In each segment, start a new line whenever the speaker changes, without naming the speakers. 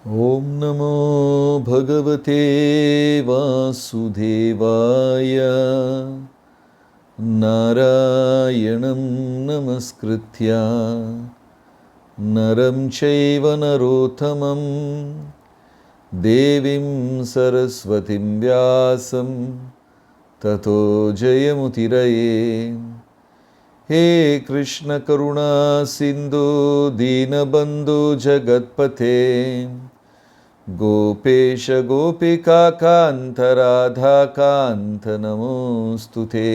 ॐ नमो भगवते वासुदेवाय नारायणं नमस्कृत्य नरं चैव नरोत्तमं देवीं सरस्वतीं व्यासं ततो जयमुदीरये। हे कृष्ण करुणा सिन्धु दीनबन्धु जगत्पते गोपेश गोपिका कान्त राधा कान्त नमोस्तुते।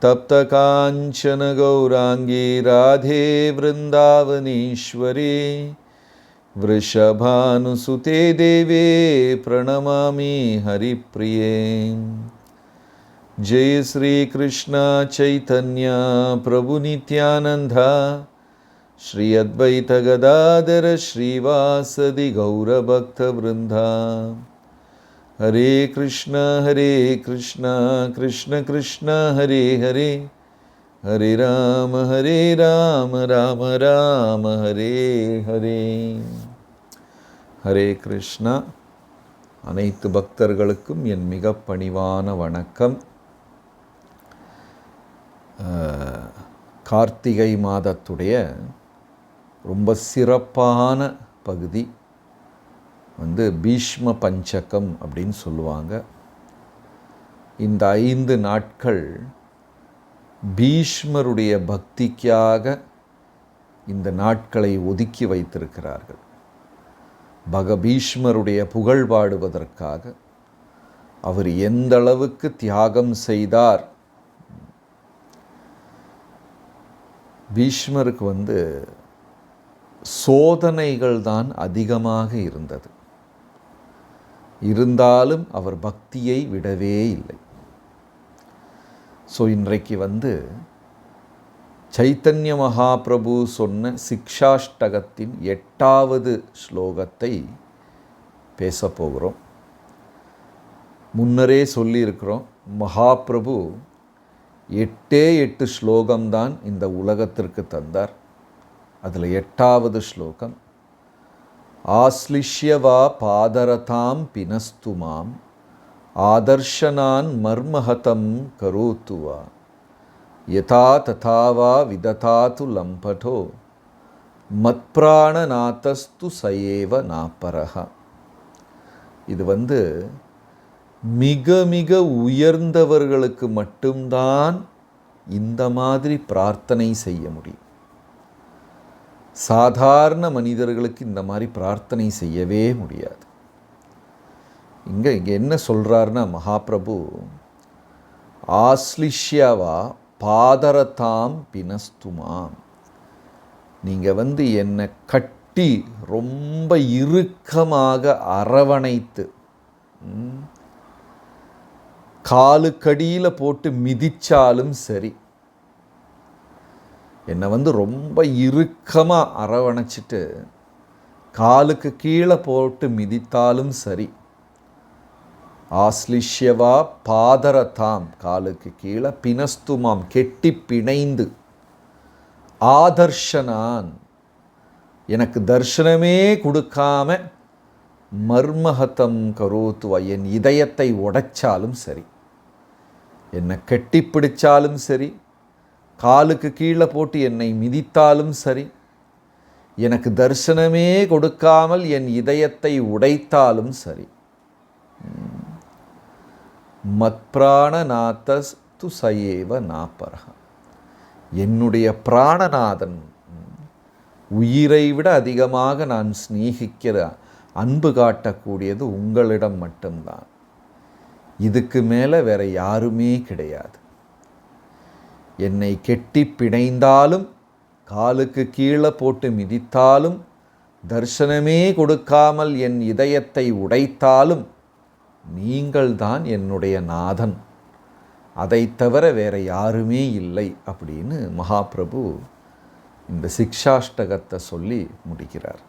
तप्त काञ्चन गौरांगी राधे वृन्दावनेश्वरी वृषभानुसुते देवे प्रणमामि हरिप्रिये। जय श्री कृष्ण चैतन्य प्रभु नित्यानंदा श्री अद्वैत गदाधर श्रीवासदि गौरभक्त वृंदा। हरे कृष्ण कृष्ण कृष्ण हरे हरे हरे राम राम राम हरे हरे। हरे कृष्णा அனைத்து பக்தர்களுக்கும் என் மிக பணிவான வணக்கம். கார்த்திகை மாதத்துடைய ரொம்ப சிறப்பான பகுதி பீஷ்ம பஞ்சகம் அப்படின்னு சொல்லுவாங்க. இந்த 5 நாட்கள் பீஷ்மருடைய பக்திக்காக இந்த நாட்களை ஒதுக்கி வைத்திருக்கிறார்கள். பீஷ்மருடைய புகழ் பாடுவதற்காக அவர் எந்த அளவுக்கு தியாகம் செய்தார். பீஷ்மருக்கு சோதனைகள் தான் அதிகமாக இருந்தது. இருந்தாலும் அவர் பக்தியை விடவே இல்லை. இன்றைக்கு சைத்தன்ய மகாபிரபு சொன்ன சிக்ஷாஷ்டகத்தின் 8வது ஸ்லோகத்தை பேசப்போகிறோம். முன்னரே சொல்லியிருக்கிறோம், மகாபிரபு 8 ஸ்லோகம்தான் இந்த உலகத்திற்கு தந்தார். அதில் 8வது ஸ்லோகம், ஆஸ்லிஷ்யவா பாதரதாம் பினஸ்துமாம் ஆதர்ஷனான் மர்மஹதம் கரோத்துவா யதா ததாவா விததாது லம்படோ மத்பிராணநாதஸ்து சயேவ நாப்பரஹா. இது மிக மிக உயர்ந்தவர்களுக்கு மட்டும்தான் இந்த மாதிரி பிரார்த்தனை செய்ய முடியும். சாதாரண மனிதர்களுக்கு இந்த மாதிரி பிரார்த்தனை செய்யவே முடியாது. இங்கே என்ன சொல்கிறாருன்னா மகாபிரபு, ஆஸ்லிஷ்யவா பாதரதாம் பினஸ்துமாம், நீங்கள் என்னை கட்டி ரொம்ப இறுக்கமாக அரவணைத்து காலுக்கடியில் போட்டு மிதிச்சாலும் சரி, என்னை ரொம்ப இறுக்கமாக அரவணைச்சிட்டு காலுக்கு கீழே போட்டு மிதித்தாலும் சரி, ஆஸ்லிஷ்யவா பாதரதாம் காலுக்கு கீழே, பினஸ்துமாம் கெட்டி பிணைந்து, ஆதர்ஷனான் எனக்கு தர்ஷனமே கொடுக்காம, மர்மஹதம் கரோத்துவா என் இதயத்தை உடைச்சாலும் சரி, என்னை கெட்டி பிடிச்சாலும் சரி, காலுக்கு கீழே போட்டு என்னை மிதித்தாலும் சரி, எனக்கு தர்சனமே கொடுக்காமல் என் இதயத்தை உடைத்தாலும் சரி, மத்பிராணநாதஸ்து சயேவ நாப்பரஹா, என்னுடைய பிராணநாதன், உயிரை விட அதிகமாக நான் ஸ்நேகிக்கிற அன்பு காட்டக்கூடியது உங்களிடம் மட்டும்தான். இதுக்கு மேலே வேற யாருமே கிடையாது. என்னை கெட்டி பிணைந்தாலும், காலுக்கு கீழே போட்டு மிதித்தாலும், தர்சனமே கொடுக்காமல் என் இதயத்தை உடைத்தாலும், நீங்கள்தான் என்னுடைய நாதன், அதை தவிர வேற யாருமே இல்லை அப்படின்னு மகாபிரபு இந்த சிக்ஷாஷ்டகத்தை சொல்லி முடிக்கிறார்.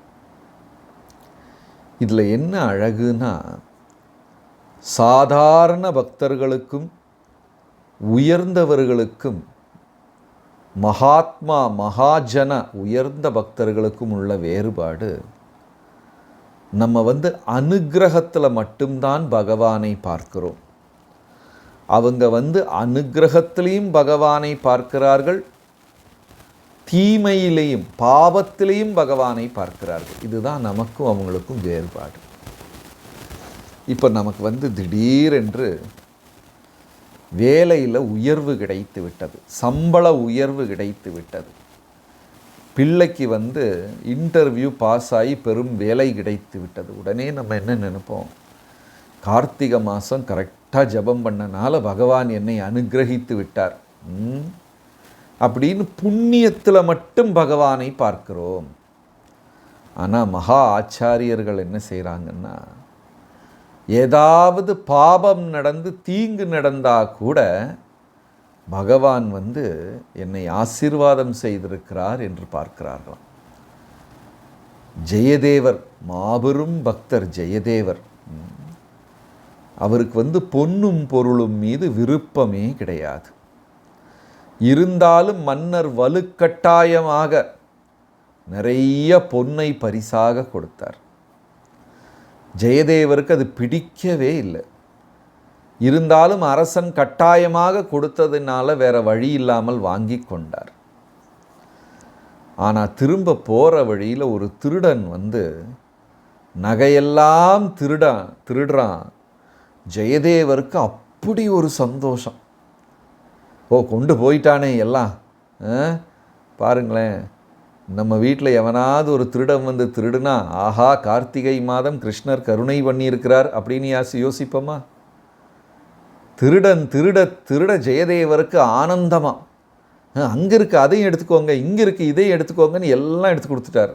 இதில் என்ன அழகுனா, சாதாரண பக்தர்களுக்கும் உயர்ந்தவர்களுக்கும் மகாத்மா மகாஜன உயர்ந்த பக்தர்களுக்கும் உள்ள வேறுபாடு, நம்ம அனுக்கிரகத்தில் மட்டும்தான் பகவானை பார்க்கிறோம். அவங்க அனுக்கிரகத்திலையும் பகவானை பார்க்கிறார்கள், தீமையிலையும் பாவத்திலையும் பகவானை பார்க்கிறார்கள். இதுதான் நமக்கும் அவங்களுக்கும் வேறுபாடு. இப்போ நமக்கு திடீரென்று வேலையில் உயர்வு கிடைத்து விட்டது, சம்பள உயர்வு கிடைத்து விட்டது. பிள்ளைக்கு இன்டர்வியூ பாஸ் ஆகி பெரும் வேலை கிடைத்து விட்டது. உடனே நம்ம என்ன நினைப்போம்? கார்த்திகை மாதம் கரெக்டாக ஜபம் பண்ணனால பகவான் என்னை அனுகிரகித்து விட்டார் அப்படின்னு புண்ணியத்தில் மட்டும் பகவானை பார்க்கிறோம். ஆனால் மகா ஆச்சாரியர்கள் என்ன செய்கிறாங்கன்னா, ஏதாவது பாபம் நடந்து தீங்கு நடந்தால் கூட பகவான் என்னை ஆசீர்வாதம் செய்திருக்கிறார் என்று பார்க்கிறார்களாம். ஜெயதேவர், மாபெரும் பக்தர் ஜெயதேவர், அவருக்கு பொன்னும் பொருளும் மீது விருப்பமே கிடையாது. இருந்தாலும் மன்னர் வலுக்கட்டாயமாக நிறைய பொன்னை பரிசாக கொடுத்தார். ஜெயதேவருக்கு அது பிடிக்கவே இல்லை. இருந்தாலும் அரசன் கட்டாயமாக கொடுத்ததுனால வேற வழி இல்லாமல் வாங்கி கொண்டார். ஆனால் திரும்ப போகிற வழியில் ஒரு திருடன் நகையெல்லாம் திருடுறான். ஜெயதேவருக்கு அப்படி ஒரு சந்தோஷம். கொண்டு போயிட்டானே எல்லாம். பாருங்களேன், நம்ம வீட்டில் எவனாவது ஒரு திருடன் திருடுனா, ஆஹா கார்த்திகை மாதம் கிருஷ்ணர் கருணை பண்ணியிருக்கிறார் அப்படின்னு யோசிப்போமா? திருடன் திருட ஜெயதேவருக்கு ஆனந்தமா, அங்கே இருக்கு அதையும் எடுத்துக்கோங்க, இங்கே இருக்கு இதையும் எடுத்துக்கோங்கன்னு எல்லாம் எடுத்து கொடுத்துட்டார்.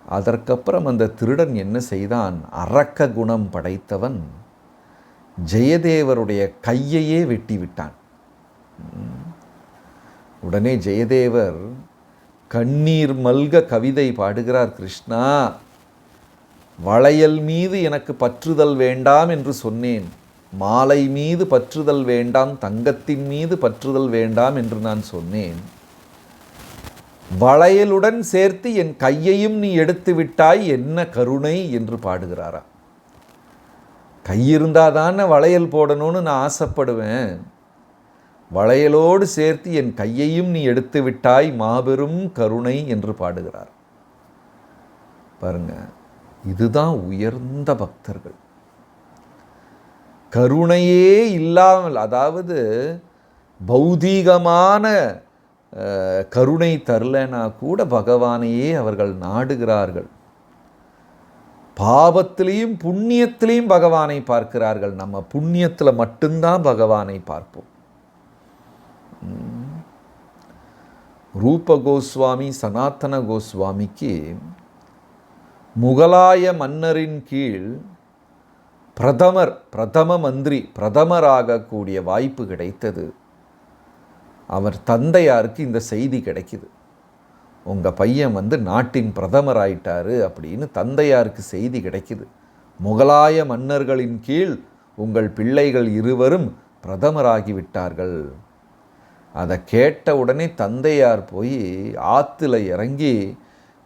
அதற்கப்புறம் அந்த திருடன் என்ன செய்தான்? அரக்க குணம் படைத்தவன் ஜெயதேவருடைய கையையே வெட்டி விட்டான். உடனே ஜெயதேவர் கண்ணீர் மல்க கவிதை பாடுகிறார். கிருஷ்ணா, வளையல் மீது எனக்கு பற்றுதல் வேண்டாம் என்று சொன்னேன், மாலை மீது பற்றுதல் வேண்டாம், தங்கத்தின் மீது பற்றுதல் வேண்டாம் என்று நான் சொன்னேன். வளையலுடன் சேர்த்து என் கையையும் நீ எடுத்து விட்டாய், என்ன கருணை என்று பாடுகிறாரா. கையிருந்தாதானே வளையல் போடணும்னு நான் ஆசைப்படுவேன். வளையலோடு சேர்த்து என் கையையும் நீ எடுத்து விட்டாய், மாபெரும் கருணை என்று பாடுகிறார். பாருங்க, இதுதான் உயர்ந்த பக்தர்கள். கருணையே இல்லாமல், அதாவது பௌதீகமான கருணை தரலனா கூட பகவானையே அவர்கள் நாடுகிறார்கள். பாவத்திலையும் புண்ணியத்திலையும் பகவானை பார்க்கிறார்கள். நம்ம புண்ணியத்தில் மட்டும்தான் பகவானை பார்ப்போம். ரூப கோஸ்வாமி சனாத்தன கோஸ்வாமிக்கு முகலாய மன்னரின் கீழ் பிரதம மந்திரி, பிரதமராகக்கூடிய வாய்ப்பு கிடைத்தது. அவர் தந்தையாருக்கு இந்த செய்தி கிடைக்குது, உங்கள் பையன் நாட்டின் பிரதமர் ஆயிட்டாரு அப்படின்னு தந்தையாருக்கு செய்தி கிடைக்குது. முகலாய மன்னர்களின் கீழ் உங்கள் பிள்ளைகள் இருவரும் பிரதமராகிவிட்டார்கள். அதை கேட்ட உடனே தந்தையார் போய் ஆற்றுல இறங்கி,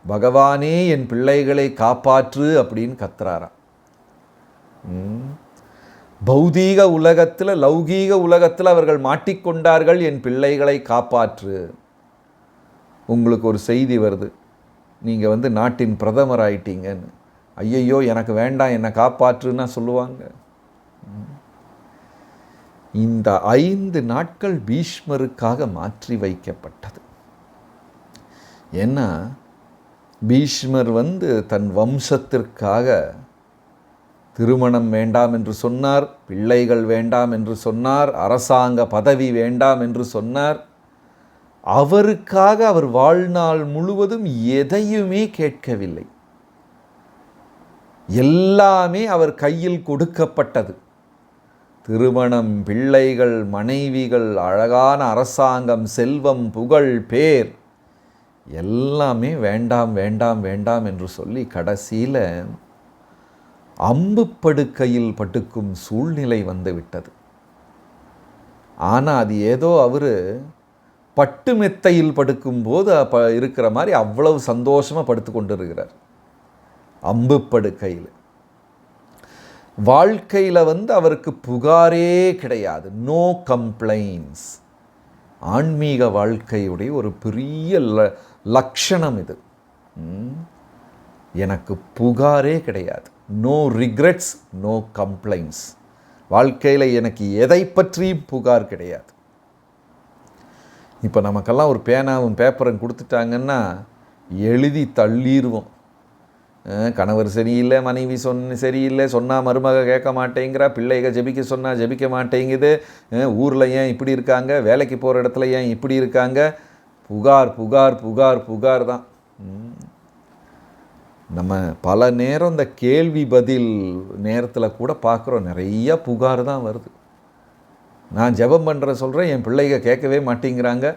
பகவானே என் பிள்ளைகளை காப்பாற்று அப்படின்னு கத்துறாராம். பௌதீக உலகத்தில், லௌகீக உலகத்தில் அவர்கள் மாட்டிக்கொண்டார்கள், என் பிள்ளைகளை காப்பாற்று. உங்களுக்கு ஒரு செய்தி வருது, நீங்கள் நாட்டின் பிரதமர் ஆயிட்டீங்கன்னு. ஐயையோ எனக்கு வேண்டாம், என்னை காப்பாற்றுன்னா சொல்லுவாங்க. இந்த 5 நாட்கள் பீஷ்மருக்காக மாற்றி வைக்கப்பட்டது. ஏன்னா பீஷ்மர் தன் வம்சத்திற்காக திருமணம் வேண்டாம் என்று சொன்னார், பிள்ளைகள் வேண்டாம் என்று சொன்னார், அரசாங்க பதவி வேண்டாம் என்று சொன்னார். அவருக்காக அவர் வாழ்நாள் முழுவதும் எதையுமே கேட்கவில்லை. எல்லாமே அவர் கையில் கொடுக்கப்பட்டது. திருமணம், பிள்ளைகள், மனைவிகள், அழகான அரசாங்கம், செல்வம், புகழ், பேர் எல்லாமே வேண்டாம் வேண்டாம் வேண்டாம் என்று சொல்லி கடைசியில் அம்பு படுக்கையில் படுக்கும் சூழ்நிலை வந்துவிட்டது. ஆனால் அது ஏதோ அவர் பட்டு மெத்தையில் படுக்கும்போது இருக்கிற மாதிரி அவ்வளவு சந்தோஷமாக படுத்து கொண்டு இருக்கிறார். அம்பு படுக்கையில். வாழ்க்கையில் அவருக்கு புகாரே கிடையாது. No complaints. ஆன்மீக வாழ்க்கையுடைய ஒரு பெரிய லட்சணம் இது. எனக்கு புகாரே கிடையாது. No regrets, no complaints. வாழ்க்கையில் எனக்கு எதை பற்றியும் புகார் கிடையாது. இப்போ நமக்கெல்லாம் ஒரு பேனாவும் பேப்பரும் கொடுத்துட்டாங்கன்னா எழுதி தள்ளிடுவோம். கணவர் சரியில்லை, மனைவி சரியில்லை, சொன்னால் மருமக கேட்க மாட்டேங்கிறா, பிள்ளைக ஜெபிக்க சொன்னால் ஜெபிக்க மாட்டேங்குது, ஊரில் ஏன் இப்படி இருக்காங்க, வேலைக்கு போகிற இடத்துல ஏன் இப்படி இருக்காங்க, புகார் புகார் புகார் புகார் தான். நம்ம பல நேரம் இந்த கேள்வி பதில் நேரத்தில் கூட பார்க்குறோம், நிறைய புகார் தான் வருது. நான் ஜெபம் பண்ணுற சொல்கிறேன், என் பிள்ளைங்க கேட்கவே மாட்டேங்கிறாங்க,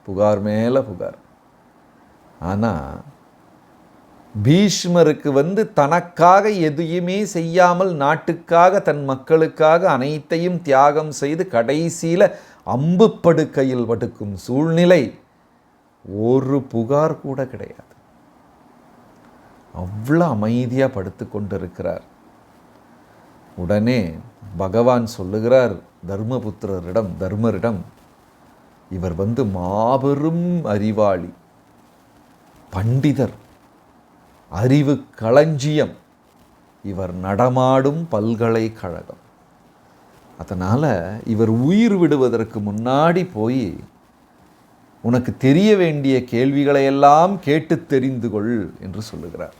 புகார் மேலே புகார். ஆனால் பீஷ்மருக்கு தனக்காக எதையுமே செய்யாமல் நாட்டுக்காக தன் மக்களுக்காக அனைத்தையும் தியாகம் செய்து கடைசியில் அம்பு படுக்கையில் படுக்கும் சூழ்நிலை, ஒரு புகார் கூட கிடையாது. அவ்வளோ அமைதியாக படுத்து கொண்டிருக்கிறார். உடனே பகவான் சொல்லுகிறார் தர்மரிடம், இவர் மாபெரும் அறிவாளி, பண்டிதர், அறிவு களஞ்சியம், இவர் நடமாடும் பல்கலைக்கழகம். அதனால் இவர் உயிர் விடுவதற்கு முன்னாடி போய் உனக்கு தெரிய வேண்டிய கேள்விகளையெல்லாம் கேட்டு தெரிந்து கொள் என்று சொல்லுகிறார்.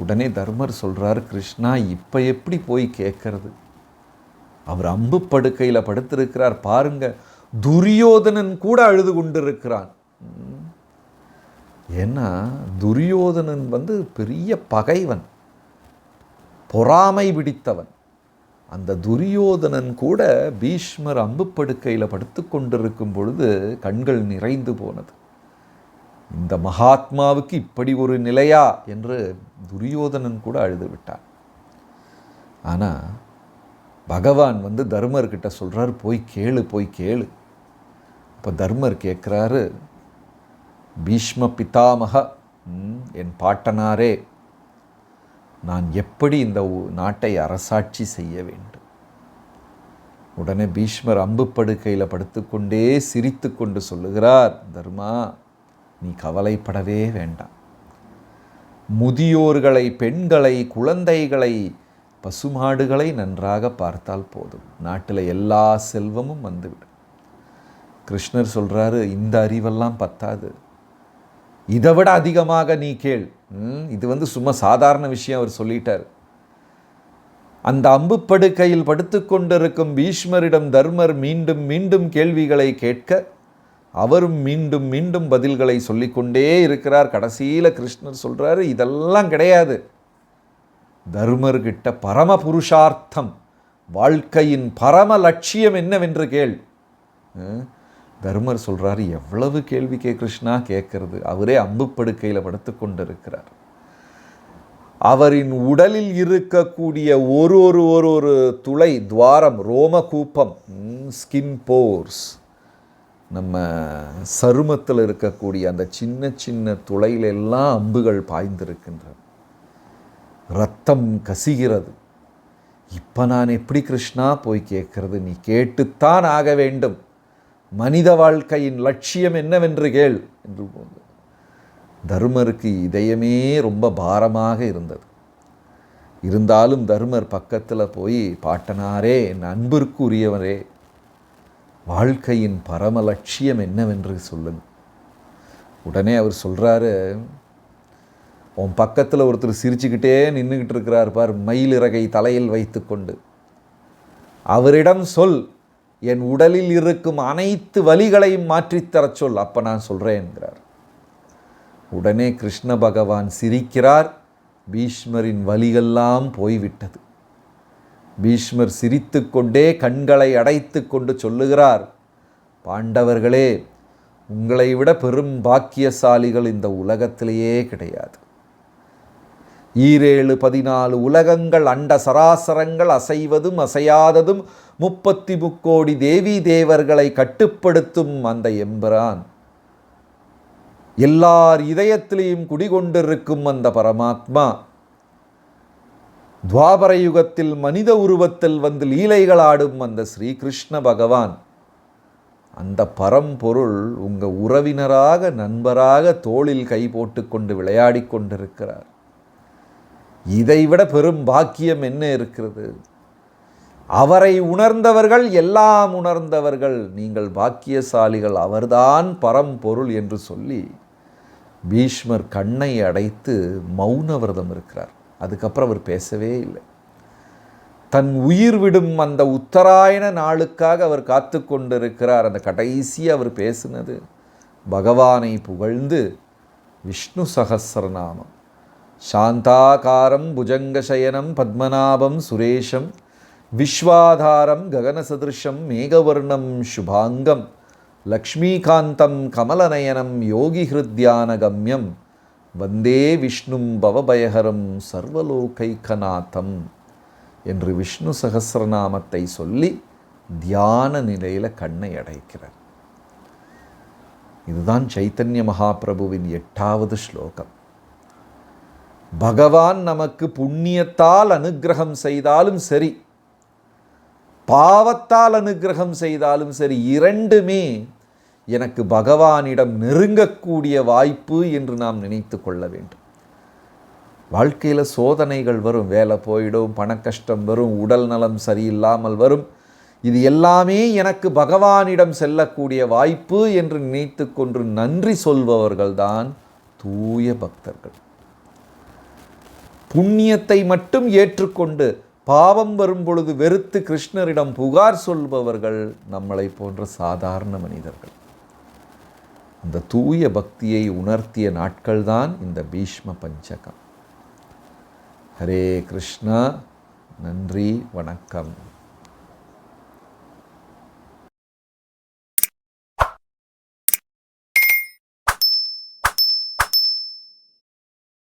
உடனே தர்மர் சொல்கிறார், கிருஷ்ணா இப்போ எப்படி போய் கேட்கறது? அவர் அம்பு படுக்கையில் படுத்திருக்கிறார் பாருங்க, துரியோதனன் கூட அழுது கொண்டிருக்கிறான். ஏன்னா துரியோதனன் பெரிய பகைவன், பொறாமை பிடித்தவன். அந்த துரியோதனன் கூட பீஷ்மர் அம்பு படுக்கையில் படுத்து கொண்டிருக்கும் பொழுது கண்கள் நிறைந்து போனது. இந்த மகாத்மாவுக்கு இப்படி ஒரு நிலையா என்று துரியோதனன் கூட அழுது விட்டான். ஆனால் பகவான் தர்மர்கிட்ட சொல்கிறார், போய் கேளு, போய் கேளு. இப்போ தர்மர் கேட்குறாரு, பீஷ்ம பிதாமக, என் பாட்டனாரே, நான் எப்படி இந்த நாட்டை அரசாட்சி செய்ய வேண்டும்? உடனே பீஷ்மர் அம்பு படுக்கையில் படுத்துக்கொண்டே சிரித்து கொண்டு சொல்லுகிறார், தர்மா, நீ கவலைப்படவே வேண்டாம். முதியோர்களை, பெண்களை, குழந்தைகளை, பசுமாடுகளை நன்றாக பார்த்தால் போதும், நாட்டில் எல்லா செல்வமும் வந்துவிடும். கிருஷ்ணர் சொல்கிறாரு, இந்த அறிவெல்லாம் பத்தாது, இதை விட அதிகமாக நீ கேள். இது சும்மா சாதாரண விஷயம் அவர் சொல்லிட்டார். அந்த அம்பு படுக்கையில் படுத்து கொண்டிருக்கும் பீஷ்மரிடம் தர்மர் மீண்டும் மீண்டும் கேள்விகளை கேட்க அவரும் மீண்டும் மீண்டும் பதில்களை சொல்லிக்கொண்டே இருக்கிறார். கடைசியில் கிருஷ்ணர் சொல்கிறாரு, இதெல்லாம் கிடையாது, தர்மர்கிட்ட பரம புருஷார்த்தம், வாழ்க்கையின் பரம லட்சியம் என்னவென்று கேள். தர்மர் சொல்கிறாரு, எவ்வளவு கேள்விக்கே கிருஷ்ணா கேட்கறது? அவரே அம்பு படுக்கையில் படுத்து கொண்டிருக்கிறார். அவரின் உடலில் இருக்கக்கூடிய ஒரு ஒரு ஒரு ஒரு துளை துவாரம், ரோமகூப்பம், ஸ்கின் போர்ஸ், நம்ம சருமத்தில் இருக்கக்கூடிய அந்த சின்ன சின்ன துளையிலெல்லாம் அம்புகள் பாய்ந்திருக்கின்றன. இரத்தம் கசிகிறது. இப்போ நான் எப்படி கிருஷ்ணா போய் கேட்கறது? நீ கேட்டுத்தான் ஆக வேண்டும். மனித வாழ்க்கையின் லட்சியம் என்னவென்று கேள் என்று போது தர்மருக்கு இதயமே ரொம்ப பாரமாக இருந்தது. இருந்தாலும் தர்மர் பக்கத்தில் போய், பாட்டனாரே, என் அன்பிற்கு உரியவரே, வாழ்க்கையின் பரம லட்சியம் என்னவென்று சொல்லுங்க. உடனே அவர் சொல்கிறாரு, உன் பக்கத்தில் ஒருத்தர் சிரிச்சுக்கிட்டே நின்றுக்கிட்டு இருக்கிறார் பார், மயிலிறகை தலையில் வைத்து கொண்டு, அவரிடம் சொல், என் உடலில் இருக்கும் அனைத்து வலிகளையும் மாற்றித்தரச் சொல், அப்போ நான் சொல்கிறேன் என்கிறார். உடனே கிருஷ்ண பகவான் சிரிக்கிறார். பீஷ்மரின் வலிகள்லாம் போய்விட்டது. பீஷ்மர் சிரித்து கொண்டே கண்களை அடைத்து கொண்டு சொல்லுகிறார், பாண்டவர்களே, உங்களை விட பெரும் பாக்கியசாலிகள் இந்த உலகத்திலேயே கிடையாது. 7 14 உலகங்கள், அண்ட சராசரங்கள், அசைவதும் அசையாததும் 33 கோடி தேவி தேவர்களை கட்டுப்படுத்தும் அந்த எம்பிரான் எல்லார் இதயத்திலையும் குடிகொண்டிருக்கும் அந்த பரமாத்மா துவாபர யுகத்தில் மனித உருவத்தில் வந்து லீலைகள் ஆடும் அந்த ஸ்ரீகிருஷ்ண பகவான், அந்த பரம்பொருள் உங்கள் உறவினராக, நண்பராக தோளில் கை போட்டு கொண்டு விளையாடி கொண்டிருக்கிறார். இதைவிட பெரும் பாக்கியம் என்ன இருக்கிறது? அவரை உணர்ந்தவர்கள் எல்லாம் உணர்ந்தவர்கள், நீங்கள் பாக்கியசாலிகள், அவர்தான் பரம்பொருள் என்று சொல்லி பீஷ்மர் கண்ணை அடைத்து மௌன விரதம் இருக்கிறார். அதுக்கப்புறம் அவர் பேசவே இல்லை. தன் உயிர் விடும் அந்த உத்தராயண நாளுக்காக அவர் காத்து கொண்டிருக்கிறார். அந்த கடைசி அவர் பேசினது பகவானை புகழ்ந்து விஷ்ணு சகஸ்ரநாமம். சாந்தாகாரம் புஜங்கசயனம் பத்மநாபம் சுரேஷம் விஸ்வாதாரம் ககனசதிருஷம் மேகவர்ணம் சுபாங்கம் லக்ஷ்மீகாந்தம் கமலநயனம் யோகி ஹிருத்யானகம்யம் வந்தே விஷ்ணும் பவபயஹரம் சர்வலோகைக்கநாதம் என்று விஷ்ணு சகஸ்ரநாமத்தை சொல்லி தியான நிலையில் கண்ணை அடைக்கிறார். இதுதான் சைத்தன்ய மகாபிரபுவின் 8வது ஸ்லோகம். பகவான் நமக்கு புண்ணியத்தால் அனுக்கிரகம் செய்தாலும் சரி, பாவத்தால் அனுக்கிரகம் செய்தாலும் சரி, இரண்டுமே எனக்கு பகவானிடம் நெருங்கக்கூடிய வாய்ப்பு என்று நாம் நினைத்து கொள்ள வேண்டும். வாழ்க்கையில் சோதனைகள் வரும், வேலை போயிடும், பணக்கஷ்டம் வரும், உடல் நலம் சரியில்லாமல் வரும். இது எல்லாமே எனக்கு பகவானிடம் செல்லக்கூடிய வாய்ப்பு என்று நினைத்து கொண்டு நன்றி சொல்பவர்கள்தான் தூய பக்தர்கள். புண்ணியத்தை மட்டும் ஏற்றுக்கொண்டு பாவம் வரும் பொழுது வெறுத்து கிருஷ்ணரிடம் புகார் சொல்பவர்கள் நம்மளை போன்ற சாதாரண மனிதர்கள். அந்த தூய பக்தியை உணர்த்திய நாட்கள்தான் இந்த பீஷ்ம பஞ்சகம். ஹரே கிருஷ்ணா. நன்றி, வணக்கம்.